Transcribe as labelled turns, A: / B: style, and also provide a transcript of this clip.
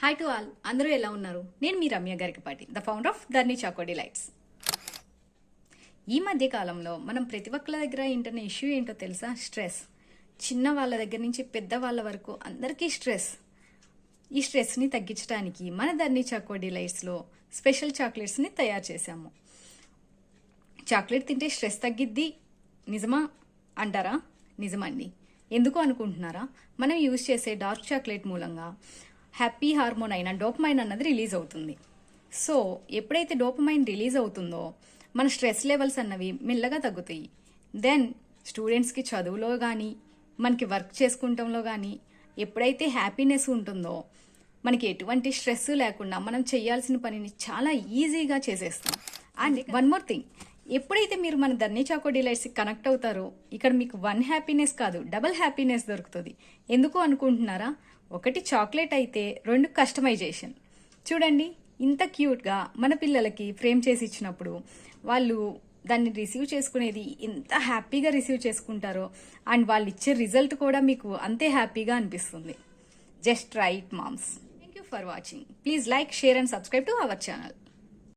A: Hi to all, అందరూ ఎలా ఉన్నారు? నేను మీ Ramya Garikapati, the founder of Dharni choco delights. ఈ మధ్య కాలంలో మనం ప్రతి ఒక్కరి దగ్గర ఏంటనే ఇష్యూ ఏంటో తెలుసా? స్ట్రెస్. చిన్న వాళ్ళ దగ్గర నుంచి పెద్ద వాళ్ళ వరకు అందరికీ స్ట్రెస్. ఈ స్ట్రెస్ని తగ్గించడానికి మన ధర్ని చాకో డిలైట్స్లో స్పెషల్ చాక్లెట్స్ని తయారు చేశాము. చాక్లెట్ తింటే స్ట్రెస్ తగ్గిద్ది నిజమా అంటారా? నిజమండి. ఎందుకు అనుకుంటున్నారా? మనం యూజ్ చేసే డార్క్ చాక్లెట్ మూలంగా హ్యాపీ హార్మోన్ అయిన డోపమైన్ అన్నది రిలీజ్ అవుతుంది. సో ఎప్పుడైతే డోపమైన్ రిలీజ్ అవుతుందో మన స్ట్రెస్ లెవెల్స్ అన్నవి మెల్లగా తగ్గుతాయి. దెన్ స్టూడెంట్స్కి చదువులో కానీ మనకి వర్క్ చేసుకుంటంలో కానీ ఎప్పుడైతే హ్యాపీనెస్ ఉంటుందో మనకి ఎటువంటి స్ట్రెస్ లేకుండా మనం చేయాల్సిన పనిని చాలా ఈజీగా చేసేస్తాం. అండ్ వన్ మోర్ థింగ్, ఎప్పుడైతే మీరు మన ధర్ని చాకో డిలైట్స్కి కనెక్ట్ అవుతారో ఇక్కడ మీకు వన్ హ్యాపీనెస్ కాదు, డబుల్ హ్యాపీనెస్ దొరుకుతుంది. ఎందుకు అనుకుంటున్నారా? ఒకటి చాక్లెట్ అయితే, రెండు కస్టమైజేషన్. చూడండి, ఇంత క్యూట్గా మన పిల్లలకి ఫ్రేమ్ చేసి ఇచ్చినప్పుడు వాళ్ళు దాన్ని రిసీవ్ చేసుకునేది ఎంత హ్యాపీగా రిసీవ్ చేసుకుంటారో అండ్ వాళ్ళు ఇచ్చే రిజల్ట్ కూడా మీకు అంతే హ్యాపీగా అనిపిస్తుంది. Just try it moms. Thank you for watching. Please like, share and subscribe to our channel.